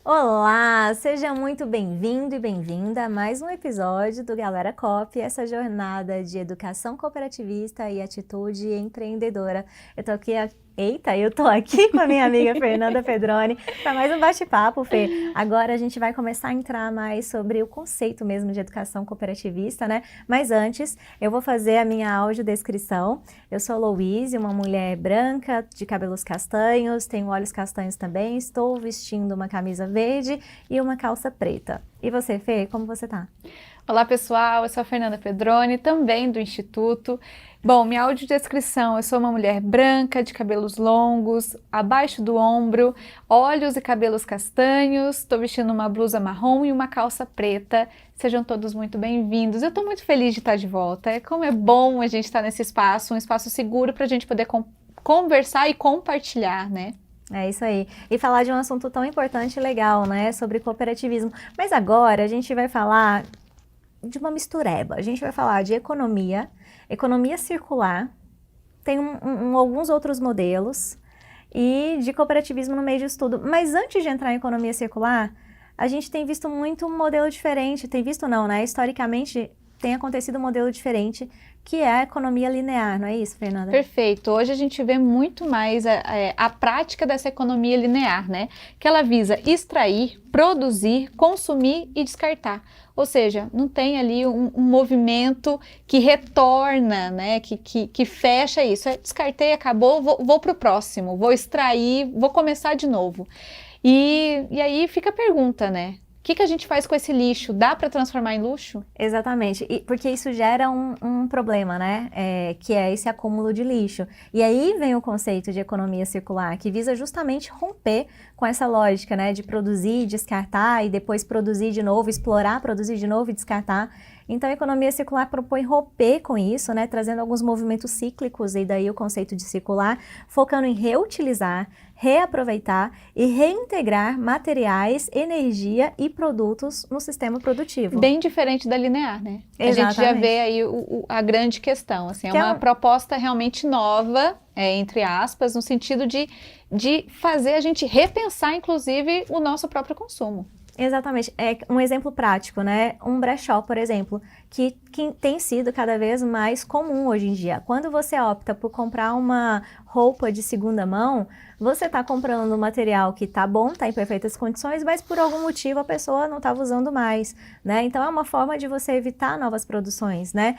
Olá, seja muito bem-vindo e bem-vinda a mais um episódio do Galera Cop, essa jornada de educação cooperativista e atitude empreendedora. Eu tô aqui com a minha amiga Fernanda Pedroni para mais um bate-papo, Fê. Agora a gente vai começar a entrar mais sobre o conceito mesmo de educação cooperativista, né? Mas antes, eu vou fazer a minha audiodescrição. Eu sou Louise, uma mulher branca, de cabelos castanhos, tenho olhos castanhos também, estou vestindo uma camisa verde e uma calça preta. E você, Fê, como você tá? Olá pessoal, eu sou a Fernanda Pedroni, também do Instituto. Bom, minha audiodescrição, eu sou uma mulher branca, de cabelos longos, abaixo do ombro, olhos e cabelos castanhos, estou vestindo uma blusa marrom e uma calça preta. Sejam todos muito bem-vindos. Eu estou muito feliz de estar de volta. Como é bom a gente estar nesse espaço, um espaço seguro para a gente poder conversar e compartilhar, né? É isso aí. E falar de um assunto tão importante e legal, né? Sobre cooperativismo. Mas agora a gente vai falar de uma mistureba. A gente vai falar de economia, economia circular, tem alguns outros modelos, e de cooperativismo no meio disso tudo. Mas antes de entrar em economia circular, a gente tem visto muito um modelo diferente. Tem visto não, né? Historicamente tem acontecido um modelo diferente, que é a economia linear, não é isso, Fernanda? Perfeito. Hoje a gente vê muito mais a prática dessa economia linear, né? Que ela visa extrair, produzir, consumir e descartar. Ou seja, não tem ali um movimento que retorna, né? Que fecha isso. Descartei, acabou, vou para o próximo, vou extrair, vou começar de novo. E aí fica a pergunta, né? O que a gente faz com esse lixo? Dá para transformar em luxo? Exatamente, porque isso gera um problema, né? Que é esse acúmulo de lixo. E aí vem o conceito de economia circular, que visa justamente romper com essa lógica, né? De produzir, descartar e depois produzir de novo, explorar, produzir de novo e descartar. Então, a economia circular propõe romper com isso, né? Trazendo alguns movimentos cíclicos, e daí o conceito de circular, focando em reutilizar, reaproveitar e reintegrar materiais, energia e produtos no sistema produtivo. Bem diferente da linear, né? A gente já vê Exatamente. aí a grande questão, assim, é Que é uma um, proposta realmente nova, entre aspas, no sentido de fazer a gente repensar, inclusive, o nosso próprio consumo. Exatamente. É um exemplo prático, né? Um brechó, por exemplo, que tem sido cada vez mais comum hoje em dia. Quando você opta por comprar uma roupa de segunda mão, você está comprando um material que tá bom, tá em perfeitas condições, mas por algum motivo a pessoa não estava usando mais, né? Então é uma forma de você evitar novas produções, né?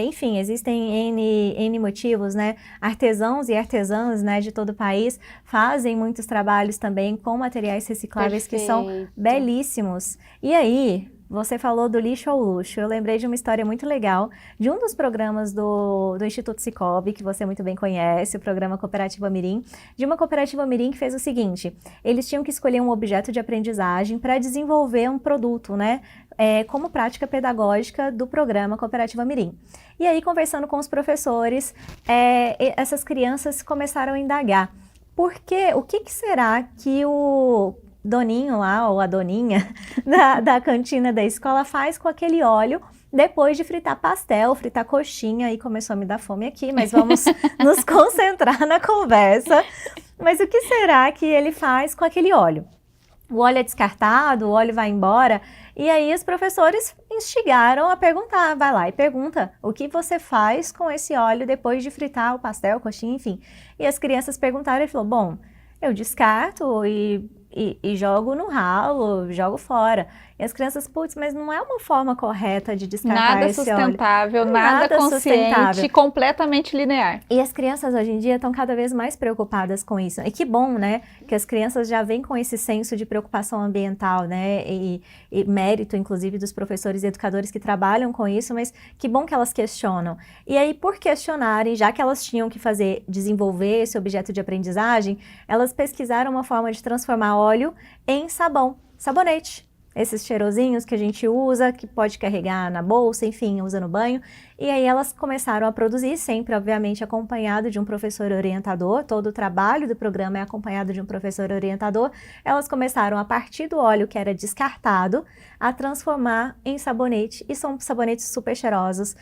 Enfim, existem N motivos, né? Artesãos e artesãs, né, de todo o país fazem muitos trabalhos também com materiais recicláveis que são Perfeito. belíssimos. E aí, você falou do lixo ao luxo. Eu lembrei de uma história muito legal de um dos programas do Instituto Sicoob, que você muito bem conhece, o programa Cooperativa Mirim, de uma cooperativa Mirim que fez o seguinte: eles tinham que escolher um objeto de aprendizagem para desenvolver um produto, né? Como prática pedagógica do programa Cooperativa Mirim. E aí, conversando com os professores, essas crianças começaram a indagar. O que será que o doninho lá, ou a doninha da cantina da escola faz com aquele óleo depois de fritar pastel, fritar coxinha? E começou a me dar fome aqui, mas vamos nos concentrar na conversa. Mas o que será que ele faz com aquele óleo? O óleo é descartado, o óleo vai embora. E aí os professores instigaram a perguntar, vai lá e pergunta, o que você faz com esse óleo depois de fritar o pastel, coxinha, enfim. E as crianças perguntaram, ele falou, bom, eu descarto e jogo no ralo, jogo fora. E as crianças, putz, mas não é uma forma correta de descartar Nada esse óleo. sustentável, nada Nada consciente, sustentável. completamente linear. E as crianças hoje em dia estão cada vez mais preocupadas com isso. E que bom, né? Que as crianças já vêm com esse senso de preocupação ambiental, né? E mérito, inclusive, dos professores e educadores que trabalham com isso, mas que bom que elas questionam. E aí, por questionarem, já que elas tinham que desenvolver esse objeto de aprendizagem, elas pesquisaram uma forma de transformar óleo em sabão, sabonete. Esses cheirosinhos que a gente usa, que pode carregar na bolsa, enfim, usa no banho. E aí elas começaram a produzir, sempre, obviamente, acompanhado de um professor orientador. Todo o trabalho do programa é acompanhado de um professor orientador. Elas começaram, a partir do óleo que era descartado, a transformar em sabonete. E são sabonetes super cheirosos.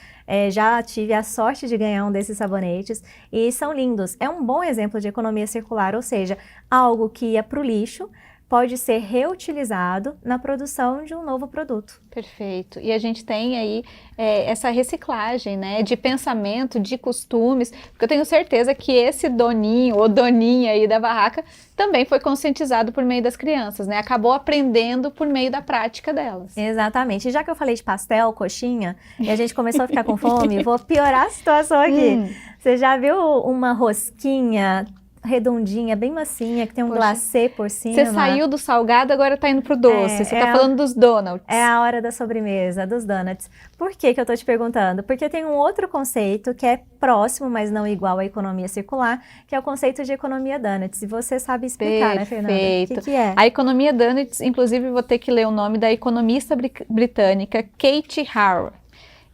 Já tive a sorte de ganhar um desses sabonetes. E são lindos. É um bom exemplo de economia circular, ou seja, algo que ia para o lixo, pode ser reutilizado na produção de um novo produto. Perfeito. E a gente tem aí essa reciclagem, né, de pensamento, de costumes, porque eu tenho certeza que esse doninho ou doninha aí da barraca também foi conscientizado por meio das crianças, né? Acabou aprendendo por meio da prática delas. Exatamente. E já que eu falei de pastel, coxinha, e a gente começou a ficar com fome, vou piorar a situação aqui. Você já viu uma rosquinha redondinha, bem massinha, que tem um glacê por cima? Você saiu do salgado, agora tá indo pro doce. Você tá falando dos donuts. É a hora da sobremesa, dos donuts. Por que que eu tô te perguntando? Porque tem um outro conceito que é próximo, mas não igual à economia circular, que é o conceito de economia donuts. E você sabe explicar, né, Fernanda? O que é? A economia donuts, inclusive vou ter que ler o nome da economista britânica Kate Raworth.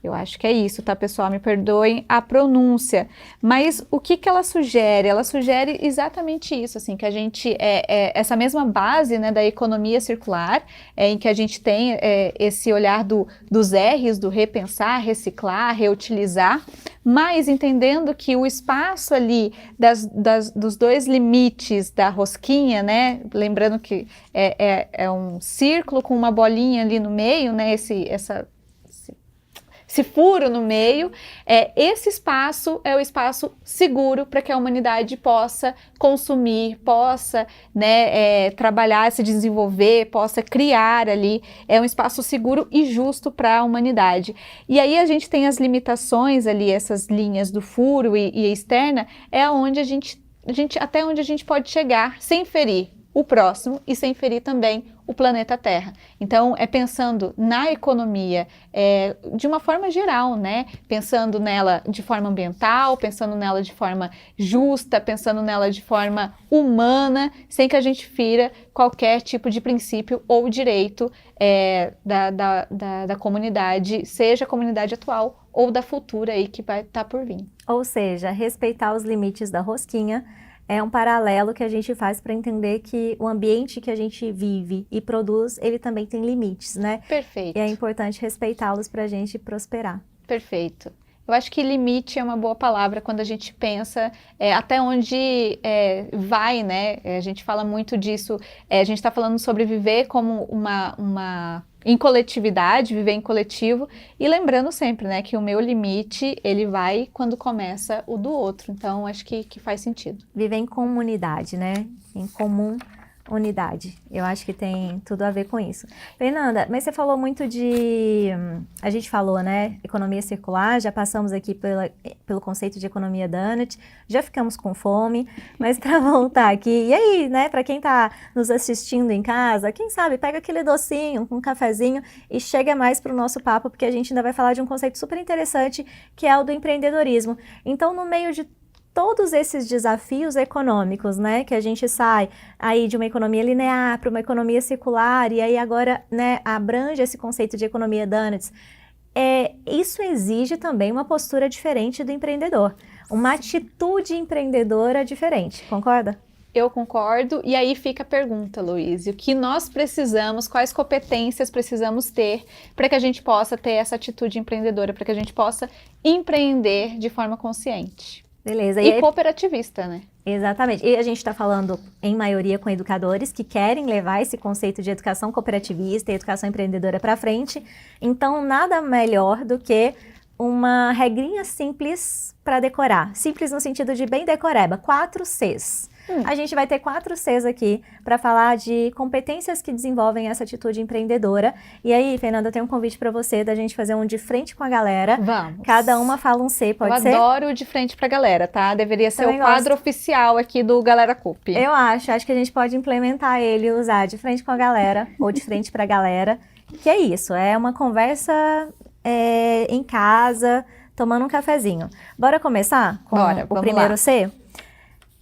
Eu acho que é isso, tá, pessoal? Me perdoem a pronúncia. Mas o que que ela sugere? Ela sugere exatamente isso, assim, que a gente, essa mesma base, né, da economia circular, em que a gente tem esse olhar dos R's, do repensar, reciclar, reutilizar, mas entendendo que o espaço ali dos dois limites da rosquinha, né, lembrando que é um círculo com uma bolinha ali no meio, né, esse furo no meio, esse espaço é o espaço seguro para que a humanidade possa consumir, possa, né, trabalhar, se desenvolver, possa criar ali, é um espaço seguro e justo para a humanidade. E aí a gente tem as limitações ali, essas linhas do furo e externa, é onde até onde a gente pode chegar sem ferir o próximo e sem ferir também o planeta Terra. Então, pensando na economia de uma forma geral, né? Pensando nela de forma ambiental, pensando nela de forma justa, pensando nela de forma humana, sem que a gente fira qualquer tipo de princípio ou direito da comunidade, seja a comunidade atual ou da futura aí que vai estar por vir. Ou seja, respeitar os limites da rosquinha é um paralelo que a gente faz para entender que o ambiente que a gente vive e produz, ele também tem limites, né? Perfeito. E é importante respeitá-los para a gente prosperar. Perfeito. Eu acho que limite é uma boa palavra quando a gente pensa até onde vai, né? A gente fala muito disso, a gente está falando sobre viver como em coletividade, viver em coletivo, e lembrando sempre, né, que o meu limite, ele vai quando começa o do outro. Então, acho que faz sentido. Viver em comunidade, né? Em comum unidade. Eu acho que tem tudo a ver com isso. Fernanda, mas você falou muito a gente falou, né, economia circular, já passamos aqui pelo conceito de economia donut, já ficamos com fome, mas para voltar aqui, e aí, né, para quem está nos assistindo em casa, quem sabe, pega aquele docinho, um cafezinho e chega mais para o nosso papo, porque a gente ainda vai falar de um conceito super interessante, que é o do empreendedorismo. Então, no meio de todos esses desafios econômicos, né, que a gente sai aí de uma economia linear para uma economia circular e aí agora, né, abrange esse conceito de economia donuts, isso exige também uma postura diferente do empreendedor, uma atitude empreendedora diferente, concorda? Eu concordo, e aí fica a pergunta, Luiz, o que nós precisamos, quais competências precisamos ter para que a gente possa ter essa atitude empreendedora, para que a gente possa empreender de forma consciente. Beleza. E cooperativista, né? Exatamente. E a gente está falando, em maioria, com educadores que querem levar esse conceito de educação cooperativista e educação empreendedora para frente. Então, nada melhor do que uma regrinha simples para decorar. Simples no sentido de bem decoreba, 4 Cs. A gente vai ter 4 Cs aqui para falar de competências que desenvolvem essa atitude empreendedora. E aí, Fernanda, eu tenho um convite para você da gente fazer um de frente com a galera. Vamos. Cada uma fala um C, pode ser? Eu adoro o de frente pra galera, tá? Deveria ser o quadro oficial aqui do Galera Coop. Eu acho que a gente pode implementar ele e usar de frente com a galera ou de frente pra galera. Que é isso, é uma conversa em casa, tomando um cafezinho. Bora começar com o primeiro C?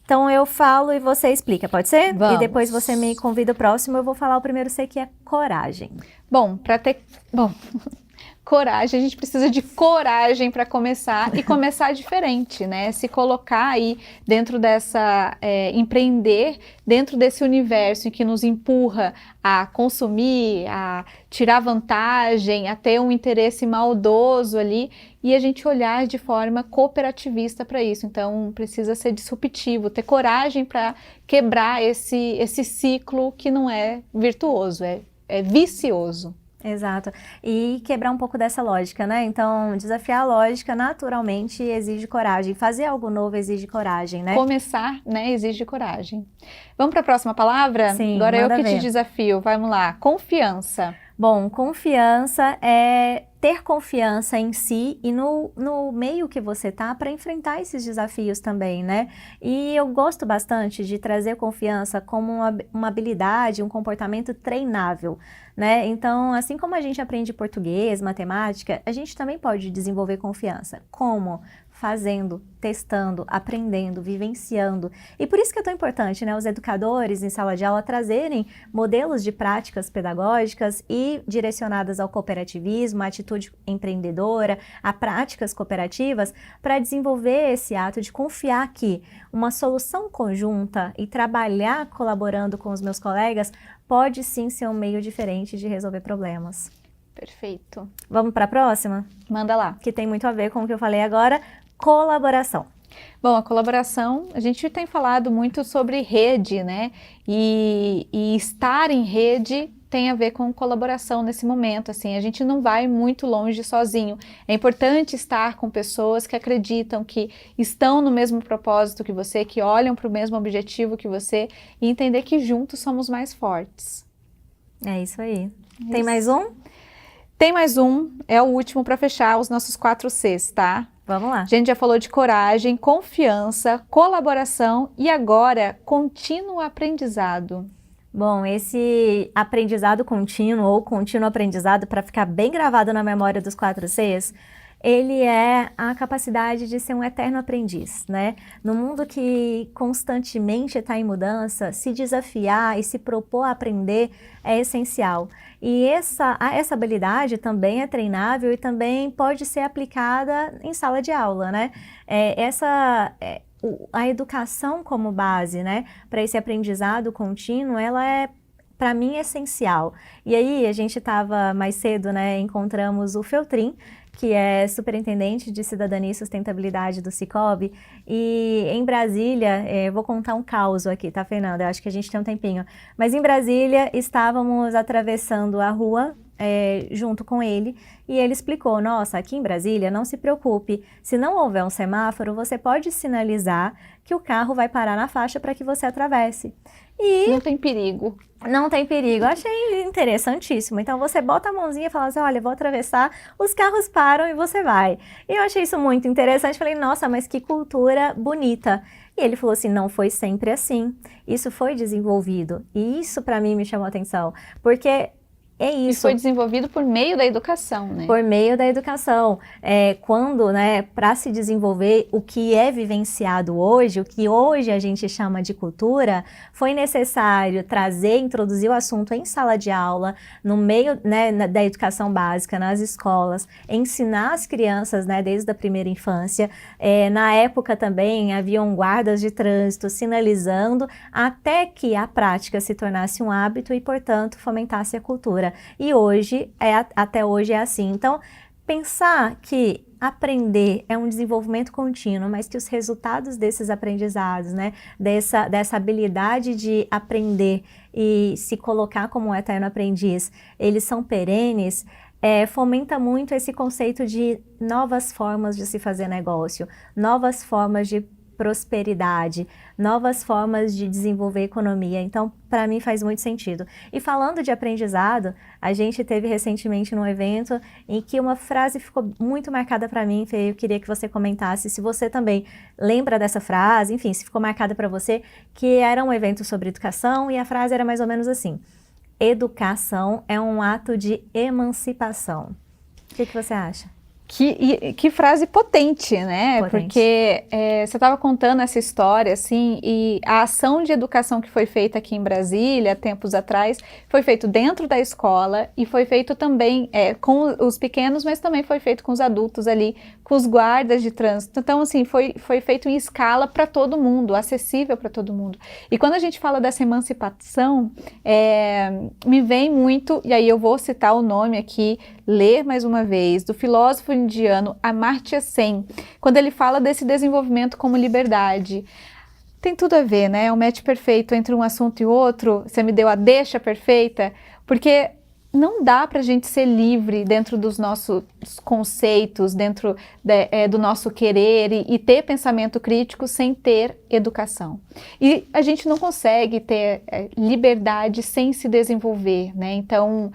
Então eu falo e você explica, pode ser? Vamos. E depois você me convida o próximo, eu vou falar o primeiro C, que é coragem. Bom, Coragem, a gente precisa de coragem para começar e começar diferente, né? Se colocar aí dentro dessa, empreender dentro desse universo em que nos empurra a consumir, a tirar vantagem, a ter um interesse maldoso ali e a gente olhar de forma cooperativista para isso. Então precisa ser disruptivo, ter coragem para quebrar esse ciclo que não é virtuoso, é vicioso. Exato. E quebrar um pouco dessa lógica, né? Então, desafiar a lógica naturalmente exige coragem. Fazer algo novo exige coragem, né? Começar, né, exige coragem. Vamos para a próxima palavra? Sim, Agora eu manda que te ver. desafio. Vamos lá. Confiança. Bom, confiança é ter confiança em si e no meio que você tá para enfrentar esses desafios também, né? E eu gosto bastante de trazer confiança como uma habilidade, um comportamento treinável, né? Então, assim como a gente aprende português, matemática, a gente também pode desenvolver confiança. Como? Fazendo, testando, aprendendo, vivenciando. E por isso que é tão importante, né, os educadores em sala de aula trazerem modelos de práticas pedagógicas e direcionadas ao cooperativismo, à atitude empreendedora, a práticas cooperativas, para desenvolver esse ato de confiar que uma solução conjunta e trabalhar colaborando com os meus colegas pode sim ser um meio diferente de resolver problemas. Perfeito. Vamos para a próxima? Manda lá. Que tem muito a ver com o que eu falei agora. Colaboração. Bom, a colaboração, a gente tem falado muito sobre rede, né? E estar em rede tem a ver com colaboração nesse momento, assim, a gente não vai muito longe sozinho. É importante estar com pessoas que acreditam, que estão no mesmo propósito que você, que olham para o mesmo objetivo que você e entender que juntos somos mais fortes. É isso aí. Tem mais um? Tem mais um, é o último para fechar os nossos 4 Cs, tá? Vamos lá. A gente já falou de coragem, confiança, colaboração e agora contínuo aprendizado. Bom, esse aprendizado contínuo ou contínuo aprendizado, para ficar bem gravado na memória dos 4 Cs, ele é a capacidade de ser um eterno aprendiz, né? No mundo que constantemente está em mudança, se desafiar e se propor a aprender é essencial. E essa habilidade também é treinável e também pode ser aplicada em sala de aula, né? A educação como base, né, para esse aprendizado contínuo, ela é, para mim, essencial. E aí, a gente estava mais cedo, né, encontramos o Feltrin, que é superintendente de Cidadania e Sustentabilidade do Sicoob, e em Brasília, vou contar um caos aqui, tá, Fernanda? Eu acho que a gente tem um tempinho. Mas em Brasília, estávamos atravessando a rua, junto com ele, e ele explicou, nossa, aqui em Brasília, não se preocupe, se não houver um semáforo, você pode sinalizar que o carro vai parar na faixa para que você atravesse. E não tem perigo. Não tem perigo. Achei interessantíssimo. Então, você bota a mãozinha e fala assim, olha, vou atravessar, os carros param e você vai. E eu achei isso muito interessante. Falei, nossa, mas que cultura bonita. E ele falou assim, não foi sempre assim. Isso foi desenvolvido. E isso, para mim, me chamou a atenção. Porque é isso. E foi desenvolvido por meio da educação, né? Por meio da educação. Quando, né, para se desenvolver o que é vivenciado hoje, o que hoje a gente chama de cultura, foi necessário introduzir o assunto em sala de aula, no meio, né, da educação básica, nas escolas, ensinar as crianças, né, desde a primeira infância. Na época também haviam guardas de trânsito sinalizando até que a prática se tornasse um hábito e, portanto, fomentasse a cultura. E hoje, até hoje é assim. Então, pensar que aprender é um desenvolvimento contínuo, mas que os resultados desses aprendizados, né, dessa habilidade de aprender e se colocar como um eterno aprendiz, eles são perenes, fomenta muito esse conceito de novas formas de se fazer negócio, novas formas de prosperidade, novas formas de desenvolver economia. Então, para mim faz muito sentido. E falando de aprendizado, a gente teve recentemente num evento em que uma frase ficou muito marcada para mim, Fê, eu queria que você comentasse, se você também lembra dessa frase, enfim, se ficou marcada para você, que era um evento sobre educação e a frase era mais ou menos assim: educação é um ato de emancipação. O que você acha? Que frase potente, né? Potente. Porque você estava contando essa história, assim, e a ação de educação que foi feita aqui em Brasília, tempos atrás, foi feito dentro da escola e foi feito também com os pequenos, mas também foi feito com os adultos ali, com os guardas de trânsito. Então, assim, foi feito em escala para todo mundo, acessível para todo mundo. E quando a gente fala dessa emancipação, me vem muito, e aí eu vou citar o nome aqui, ler mais uma vez, do filósofo indiano Amartya Sen, quando ele fala desse desenvolvimento como liberdade. Tem tudo a ver, né? É um match perfeito entre um assunto e outro. Você me deu a deixa perfeita, porque não dá para a gente ser livre dentro dos nossos conceitos, dentro do nosso querer e ter pensamento crítico sem ter educação. E a gente não consegue ter liberdade sem se desenvolver, né? Então,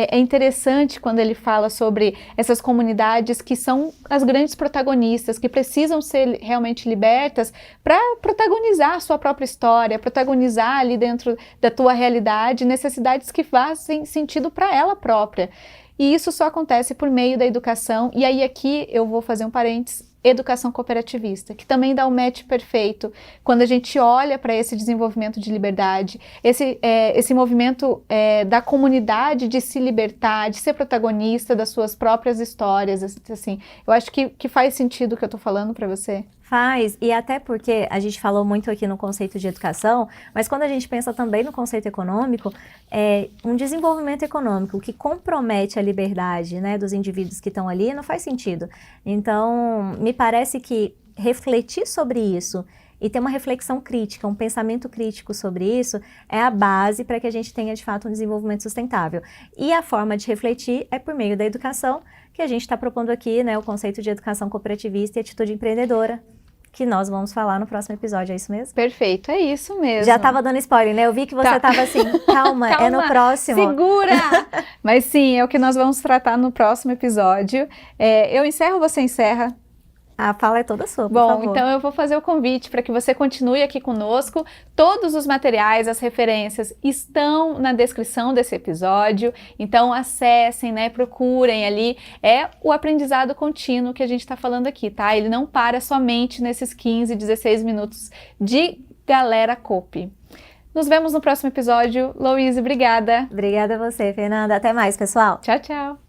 é interessante quando ele fala sobre essas comunidades que são as grandes protagonistas, que precisam ser realmente libertas para protagonizar a sua própria história, protagonizar ali dentro da tua realidade necessidades que fazem sentido para ela própria. E isso só acontece por meio da educação. E aí aqui eu vou fazer um parênteses. Educação cooperativista, que também dá o match perfeito quando a gente olha para esse desenvolvimento de liberdade, esse movimento da comunidade de se libertar, de ser protagonista das suas próprias histórias, assim. Eu acho que faz sentido o que eu estou falando para você. Faz, e até porque a gente falou muito aqui no conceito de educação, mas quando a gente pensa também no conceito econômico, um desenvolvimento econômico que compromete a liberdade, né, dos indivíduos que estão ali não faz sentido. Então, me parece que refletir sobre isso e ter uma reflexão crítica, um pensamento crítico sobre isso é a base para que a gente tenha de fato um desenvolvimento sustentável. E a forma de refletir é por meio da educação, que a gente está propondo aqui, né, o conceito de educação cooperativista e atitude empreendedora, que nós vamos falar no próximo episódio, é isso mesmo? Perfeito, é isso mesmo. Já estava dando spoiler, né? Eu vi que você estava assim, calma, é no próximo. Segura! Mas sim, é o que nós vamos tratar no próximo episódio. Eu encerro, você encerra? A fala é toda sua, por favor. favor. Bom, então eu vou fazer o convite para que você continue aqui conosco. Todos os materiais, as referências estão na descrição desse episódio. Então acessem, né? Procurem ali. É o aprendizado contínuo que a gente está falando aqui, tá? Ele não para somente nesses 15, 16 minutos de Galera Coop. Nos vemos no próximo episódio. Louise, obrigada. Obrigada a você, Fernanda. Até mais, pessoal. Tchau, tchau.